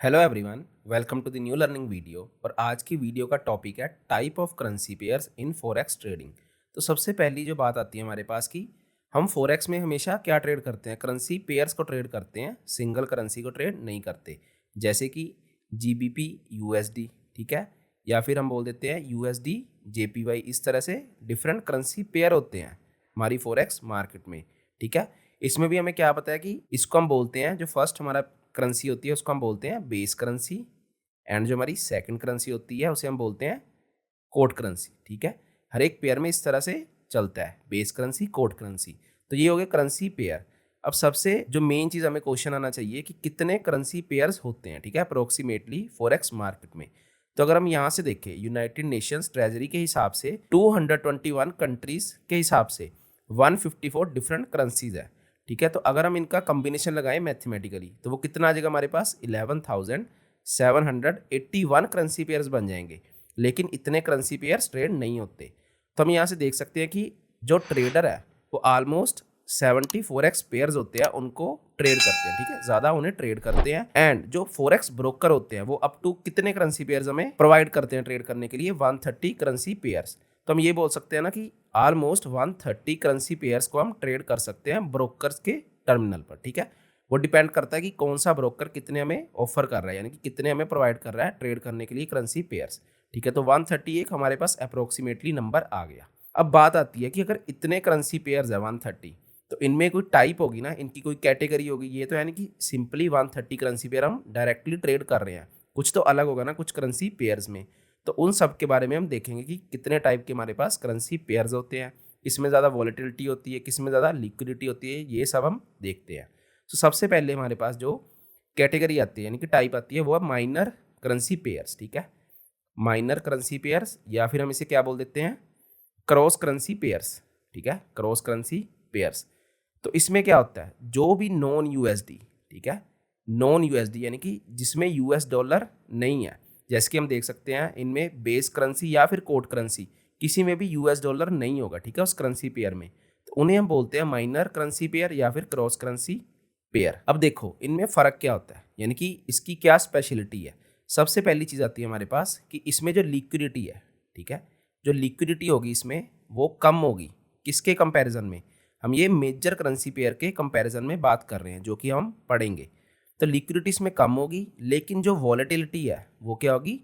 Hello everyone, welcome to the new learning video. और आज की वीडियो का टॉपिक है type of currency pairs in forex trading. तो सबसे पहली जो बात आती है हमारे पास की हम फॉरेक्स में हमेशा क्या ट्रेड करते हैं, करेंसी पेयर्स को ट्रेड करते हैं, सिंगल करेंसी को ट्रेड नहीं करते। जैसे कि जीबीपी यूएसडी, ठीक है, या फिर हम बोल देते हैं यूएसडी जेपीवाई। इस तरह से डिफरेंट करेंसी पेयर होते हैं हमारी फॉरेक्स मार्केट में, ठीक है। इसमें भी हमें क्या पता है कि इसको हम बोलते हैं, जो फर्स्ट हमारा करेंसी होती है उसको हम बोलते हैं बेस करेंसी, एंड जो हमारी सेकंड करेंसी होती है उसे हम बोलते हैं कोड करेंसी, ठीक है। हर एक पेयर में इस तरह से चलता है, बेस करेंसी, कोड करेंसी। तो ये हो गए करेंसी पेयर। अब सबसे जो मेन चीज़ हमें क्वेश्चन आना चाहिए कि कितने करेंसी पेयर्स होते हैं, ठीक है, अप्रोक्सीमेटली फॉरेक्स मार्केट में। तो अगर हम यहाँ से देखें यूनाइटेड नेशंस ट्रेजरी के हिसाब से 221 कंट्रीज के हिसाब से 154 डिफरेंट करेंसीज है, ठीक है। तो अगर हम इनका कॉम्बिनेशन लगाएं मैथमेटिकली तो वो कितना आ जाएगा हमारे पास, 11,781 करेंसी पेयर्स बन जाएंगे। लेकिन इतने करेंसी पेयर्स ट्रेड नहीं होते। तो हम यहाँ से देख सकते हैं कि जो ट्रेडर है वो ऑलमोस्ट 74x पेयर्स होते हैं उनको ट्रेड करते हैं, ठीक है, ज़्यादा उन्हें ट्रेड करते हैं। एंड जो फॉरेक्स ब्रोकर होते हैं वो अप टू कितने करेंसी पेयर्स हमें प्रोवाइड करते हैं ट्रेड करने के लिए, 130 करेंसी पेयर्स। तो हम ये बोल सकते हैं ना कि ऑलमोस्ट 130 करेंसी पेयर्स को हम ट्रेड कर सकते हैं ब्रोकर्स के टर्मिनल पर, ठीक है। वो डिपेंड करता है कि कौन सा ब्रोकर कितने हमें ऑफर कर रहा है, यानी कि कितने हमें प्रोवाइड कर रहा है ट्रेड करने के लिए करेंसी पेयर्स, ठीक है। तो 131 हमारे पास अप्रोक्सीमेटली नंबर आ गया। अब बात आती है कि अगर इतने करेंसी पेयर्स है 130, तो इनमें कोई टाइप होगी ना, इनकी कोई कैटेगरी होगी। ये तो यानी कि सिंपली 130 करेंसी पेयर हम डायरेक्टली ट्रेड कर रहे हैं, कुछ तो अलग होगा ना कुछ करेंसी पेयर्स में। तो उन सब के बारे में हम देखेंगे कि कितने टाइप के हमारे पास करेंसी पेयर्स होते हैं, किसमें ज़्यादा वॉलेटिलिटी होती है, किसमें ज़्यादा लिक्विडिटी होती है, ये सब हम देखते हैं। तो सबसे पहले हमारे पास जो कैटेगरी आती है यानी कि टाइप आती है वो है माइनर करेंसी पेयर्स, ठीक है। माइनर करेंसी पेयर्स, या फिर हम इसे क्या बोल देते हैं, क्रॉस करेंसी पेयर्स, ठीक है, क्रॉस करेंसी पेयर्स। तो इसमें क्या होता है, जो भी नॉन यूएसडी, ठीक है, नॉन यूएसडी यानी कि जिसमें यूएस डॉलर नहीं है, जैसे कि हम देख सकते हैं इनमें बेस करेंसी या फिर कोड करेंसी किसी में भी यूएस डॉलर नहीं होगा, ठीक है, उस करेंसी पेयर में। तो उन्हें हम बोलते हैं माइनर करेंसी पेयर या फिर क्रॉस करेंसी पेयर। अब देखो इनमें फ़र्क क्या होता है, यानी कि इसकी क्या स्पेशलिटी है। सबसे पहली चीज़ आती है हमारे पास कि इसमें जो लिक्विडिटी है, ठीक है, जो लिक्विडिटी होगी इसमें वो कम होगी। किसके कंपैरिजन में, हम ये मेजर करेंसी पेयर के कंपैरिजन में बात कर रहे हैं जो कि हम पढ़ेंगे। तो लिक्विडिटी इसमें कम होगी, लेकिन जो वॉलेटिलिटी है वो क्या होगी,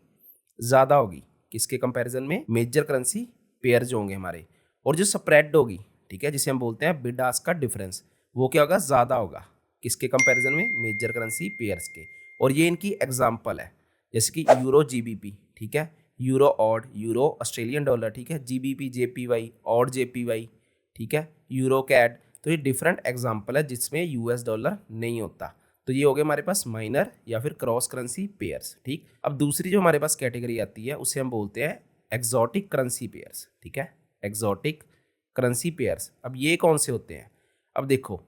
ज़्यादा होगी। किसके कंपैरिजन में, मेजर करेंसी पेयर जो होंगे हमारे। और जो स्प्रेड होगी, ठीक है, जिसे हम बोलते हैं बिड आस्क का डिफरेंस, वो क्या होगा, ज़्यादा होगा। किसके कंपैरिजन में, मेजर करेंसी पेयर्स के। और ये इनकी एग्जाम्पल है, जैसे कि यूरो जीबीपी, ठीक है, euro odd, euro Australian dollar, ठीक है, जीबीपी जेपीवाई, ऑड जेपीवाई, ठीक है, यूरो कैड। तो ये डिफरेंट एग्जाम्पल है जिसमें यूएस डॉलर नहीं होता। तो ये हो गए हमारे पास माइनर या फिर क्रॉस करेंसी पेयर्स, ठीक। अब दूसरी जो हमारे पास कैटेगरी आती है उसे हम बोलते हैं एक्सोटिक करेंसी पेयर्स, ठीक है, एक्सोटिक करेंसी पेयर्स। अब ये कौन से होते हैं, अब देखो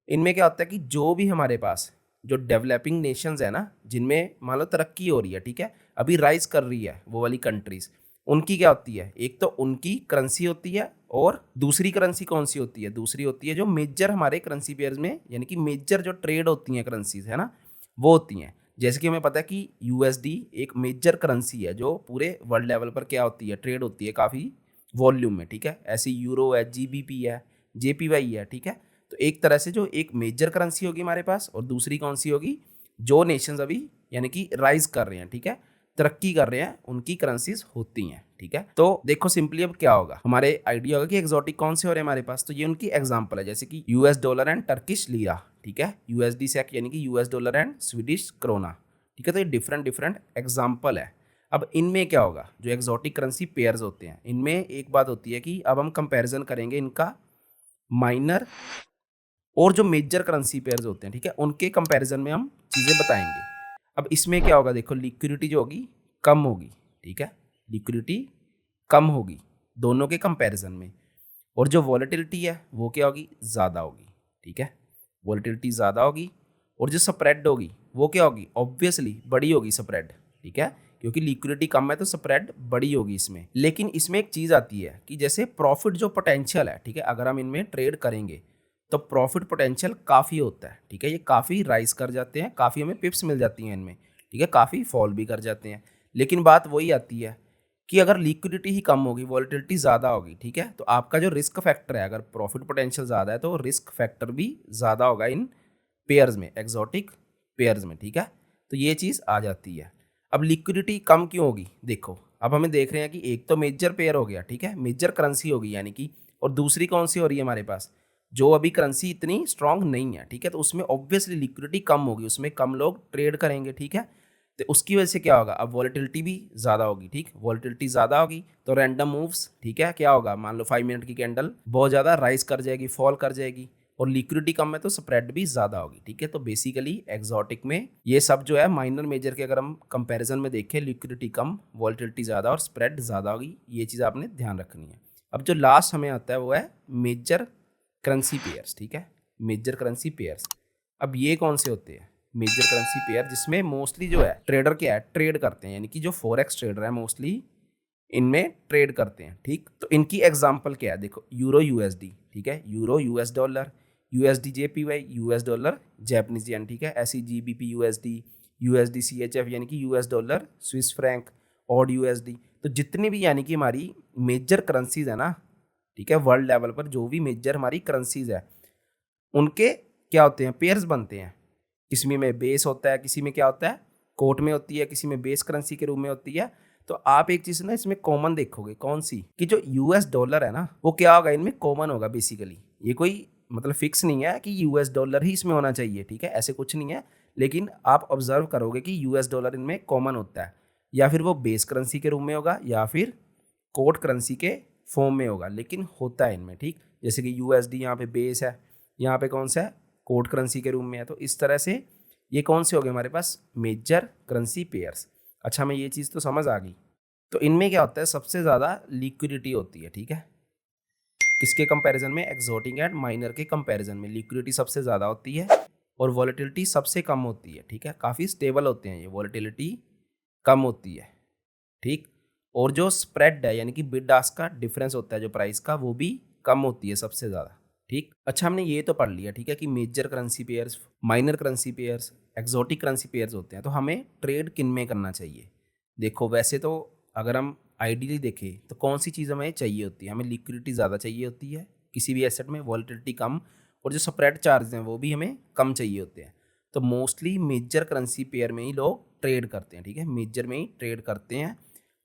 इनमें क्या होता है कि जो भी हमारे पास जो डेवलपिंग नेशंस है ना, जिनमें मान लो तरक्की हो रही है, ठीक है, अभी राइज कर रही है वो वाली कंट्रीज, उनकी क्या होती है, एक तो उनकी करेंसी होती है, और दूसरी करेंसी कौन सी होती है, दूसरी होती है जो मेजर हमारे करेंसी पेयर्स में, यानी कि मेजर जो ट्रेड होती हैं करेंसीज है ना, वो होती हैं। जैसे कि हमें पता है कि यूएसडी एक मेजर करेंसी है जो पूरे वर्ल्ड लेवल पर क्या होती है, ट्रेड होती है काफ़ी वॉल्यूम में, ठीक है। ऐसी यूरो है, जीबीपी है, जेपीवाई है, ठीक है। तो एक तरह से जो एक मेजर करेंसी होगी हमारे पास, और दूसरी कौन सी होगी, जो नेशंस अभी यानी कि राइज कर रहे हैं, ठीक है, तरक्की कर रहे हैं, उनकी करेंसीज होती हैं, ठीक है। तो देखो सिंपली अब क्या होगा, हमारे आइडिया होगा कि एक्सोटिक कौन से हो रहे हैं हमारे पास। तो ये उनकी एग्जांपल है, जैसे कि US dollar and Turkish lira, ठीक है, यूएसडी सेक यानी कि US dollar and Swedish krona, ठीक है। तो ये डिफरेंट डिफरेंट एग्जाम्पल है। अब इनमें क्या होगा, जो एक्सोटिक करेंसी पेयर्स होते हैं इनमें एक बात होती है कि अब हम कंपेरिजन करेंगे इनका माइनर और जो मेजर करेंसी पेयर्स होते हैं, ठीक है, उनके कंपैरिजन में हम चीज़ें बताएंगे। अब इसमें क्या होगा, देखो लिक्विडिटी जो होगी कम होगी, ठीक है, लिक्विडिटी कम होगी दोनों के कंपैरिजन में। और जो वॉलेटिलिटी है वो क्या होगी, ज़्यादा होगी, ठीक है, वॉलेटिलिटी ज़्यादा होगी। और जो स्प्रेड होगी वो क्या होगी, ऑब्वियसली बड़ी होगी स्प्रेड, ठीक है, क्योंकि लिक्विडिटी कम है तो स्प्रेड बड़ी होगी इसमें। लेकिन इसमें एक चीज़ आती है कि जैसे प्रॉफिट जो पोटेंशियल है, ठीक है, अगर हम इनमें ट्रेड करेंगे तो प्रॉफिट पोटेंशियल काफ़ी होता है, ठीक है, ये काफ़ी राइज कर जाते हैं, काफ़ी हमें पिप्स मिल जाती हैं इनमें, ठीक है, काफ़ी फॉल भी कर जाते हैं। लेकिन बात वही आती है कि अगर लिक्विडिटी ही कम होगी, वॉलेटिलिटी ज़्यादा होगी, ठीक है, तो आपका जो रिस्क फैक्टर है, अगर प्रॉफिट पोटेंशियल ज़्यादा है तो रिस्क फैक्टर भी ज़्यादा होगा इन पेयर्स में, एक्जॉटिक पेयर्स में, ठीक है। तो ये चीज़ आ जाती है। अब लिक्विडिटी कम क्यों होगी, देखो अब हमें देख रहे हैं कि एक तो मेजर पेयर हो गया, ठीक है, मेजर करेंसी होगी यानी कि, और दूसरी कौन सी हो रही है हमारे पास, जो अभी करेंसी इतनी स्ट्रांग नहीं है, ठीक है, तो उसमें ऑब्वियसली लिक्विडिटी कम होगी, उसमें कम लोग ट्रेड करेंगे, ठीक है। तो उसकी वजह से क्या होगा, अब वॉलेटिलिटी भी ज़्यादा होगी, ठीक, वॉलेटिलिटी ज़्यादा होगी तो रैंडम मूव्स, ठीक है, क्या होगा, मान लो 5 मिनट की कैंडल बहुत ज़्यादा राइज कर जाएगी, फॉल कर जाएगी, और लिक्विडिटी कम है तो स्प्रेड भी ज़्यादा होगी, ठीक है। तो बेसिकली एक्सोटिक में ये सब जो है माइनर मेजर के अगर हम कंपैरिजन में देखें, लिक्विडिटी कम, वॉलेटिलिटी ज़्यादा और स्प्रेड ज़्यादा होगी, ये चीज़ आपने ध्यान रखनी है। अब जो लास्ट हमें आता है वो है मेजर करेंसी पेयर्स, ठीक है, मेजर करेंसी पेयर्स। अब ये कौन से होते हैं मेजर करेंसी पेयर, जिसमें मोस्टली जो है ट्रेडर क्या है, ट्रेड करते हैं, यानी कि जो फॉरेक्स ट्रेडर है मोस्टली इनमें ट्रेड करते हैं, ठीक। तो इनकी एग्जांपल क्या है, देखो यूरो यूएसडी, ठीक है, euro US dollar, USD JPY US dollar Japanese येन, ठीक है, ऐसी जीबीपी यूएसडी, यूएसडी सीएचएफ यानी कि US dollar, Swiss franc, odd USD. तो जितने भी यानी कि हमारी मेजर करेंसीज है ना, ठीक है, वर्ल्ड लेवल पर जो भी मेजर हमारी करेंसीज है उनके क्या होते हैं, पेयर्स बनते हैं। किसी में बेस होता है, किसी में क्या होता है, कोट में होती है, किसी में बेस करेंसी के रूप में होती है। तो आप एक चीज़ ना इसमें कॉमन देखोगे, कौन सी, कि जो यूएस डॉलर है ना वो क्या होगा, इनमें कॉमन होगा बेसिकली। ये कोई मतलब फिक्स नहीं है कि यूएस डॉलर ही इसमें होना चाहिए, ठीक है, ऐसे कुछ नहीं है, लेकिन आप ऑब्जर्व करोगे कि यूएस डॉलर इनमें कॉमन होता है, या फिर वो बेस करेंसी के रूप में होगा या फिर कोट करेंसी के फॉर्म में होगा, लेकिन होता है इनमें, ठीक। जैसे कि यूएसडी यहाँ पे बेस है, यहाँ पे कौन सा है, कोट करेंसी के रूप में है। तो इस तरह से ये कौन से हो गए हमारे पास, मेजर करेंसी पेयर्स। अच्छा, हमें ये चीज़ तो समझ आ गई। तो इनमें क्या होता है, सबसे ज़्यादा लिक्विडिटी होती है, ठीक है, किसके कंपैरिजन में, एक्सोटिक एंड माइनर के कंपैरिजन में लिक्विडिटी सबसे ज़्यादा होती है और वॉलेटिलिटी सबसे कम होती है, ठीक है, काफ़ी स्टेबल होते हैं ये, वॉलेटिलिटी कम होती है, ठीक। और जो स्प्रेड है यानी कि बिड आस्क का डिफरेंस होता है जो प्राइस का, वो भी कम होती है सबसे ज़्यादा, ठीक। अच्छा, हमने ये तो पढ़ लिया, ठीक है, कि major currency pairs, minor currency pairs, exotic currency pairs होते हैं। तो हमें ट्रेड किन में करना चाहिए, देखो वैसे तो अगर हम आइडियली देखें तो कौन सी चीज़ हमें चाहिए होती है, हमें लिक्विडिटी ज़्यादा चाहिए होती है किसी भी एसेट में, वॉलेटिलिटी कम, और जो स्प्रेड चार्ज हैं वो भी हमें कम चाहिए होते हैं। तो मोस्टली मेजर करेंसी पेयर में ही लोग ट्रेड करते हैं, ठीक है, मेजर में ही ट्रेड करते हैं।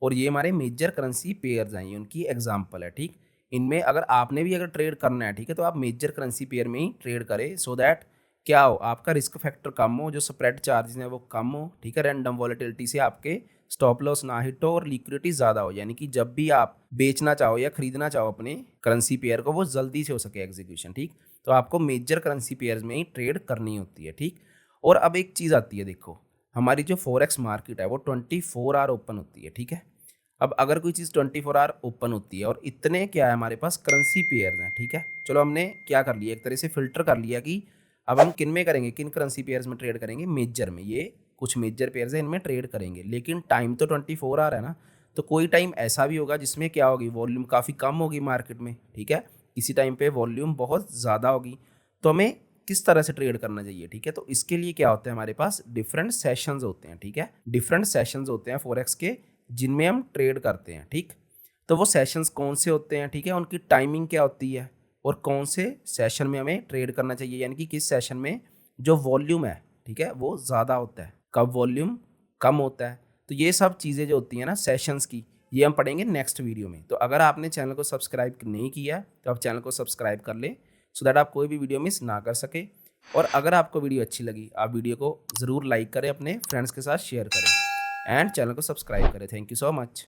और ये हमारे मेजर करेंसी पेयर्स हैं, ये उनकी एग्जांपल है, ठीक। इनमें अगर आपने भी अगर ट्रेड करना है, ठीक है, तो आप मेजर करेंसी पेयर में ही ट्रेड करें, सो दैट क्या हो, आपका रिस्क फैक्टर कम हो, जो स्प्रेड चार्जेस हैं वो कम हो, ठीक है, रैंडम वॉलेटिलिटी से आपके स्टॉप लॉस ना हिट हो और लिक्विडिटी ज़्यादा हो, यानी कि जब भी आप बेचना चाहो या खरीदना चाहो अपने करेंसी पेयर को, वो जल्दी से हो सके एग्जीक्यूशन, ठीक। तो आपको मेजर करेंसी पेयर्स में ही ट्रेड करनी होती है, ठीक। और अब एक चीज़ आती है, देखो हमारी जो फॉरेक्स मार्केट है वो 24 आवर ओपन होती है, ठीक है। अब अगर कोई चीज़ 24 आवर ओपन होती है और इतने क्या है हमारे पास करेंसी पेयर्स हैं, ठीक है, चलो हमने क्या कर लिया, एक तरह से फिल्टर कर लिया कि अब हम किन में करेंगे, किन करेंसी पेयर्स में ट्रेड करेंगे, मेजर में, ये कुछ मेजर पेयर्स हैं इनमें ट्रेड करेंगे। लेकिन टाइम तो 24 आवर है ना, तो कोई टाइम ऐसा भी होगा जिसमें क्या होगी, वॉल्यूम काफ़ी कम होगी मार्केट में, ठीक है, इसी टाइम पे वॉल्यूम बहुत ज़्यादा होगी। तो हमें किस तरह से ट्रेड करना चाहिए, ठीक है। तो इसके लिए क्या होता है, हमारे पास डिफरेंट सेशंस होते हैं, ठीक है, डिफरेंट सेशंस होते हैं फॉरेक्स के जिनमें हम ट्रेड करते हैं, ठीक। तो वो सेशंस कौन से होते हैं, ठीक है, उनकी टाइमिंग क्या होती है, और कौन से सेशन में हमें ट्रेड करना चाहिए, यानी कि किस सेशन में जो वॉल्यूम है, ठीक है, वो ज़्यादा होता है, कब वॉल्यूम कम होता है। तो ये सब चीज़ें जो होती हैं ना सेशंस की, ये हम पढ़ेंगे नेक्स्ट वीडियो में। तो अगर आपने चैनल को सब्सक्राइब नहीं किया तो आप चैनल को सब्सक्राइब कर लें, सो दैट आप कोई भी वीडियो मिस ना कर सके। और अगर आपको वीडियो अच्छी लगी, आप वीडियो को ज़रूर लाइक करें, अपने फ्रेंड्स के साथ शेयर करें एंड चैनल को सब्सक्राइब करें। Thank you so much.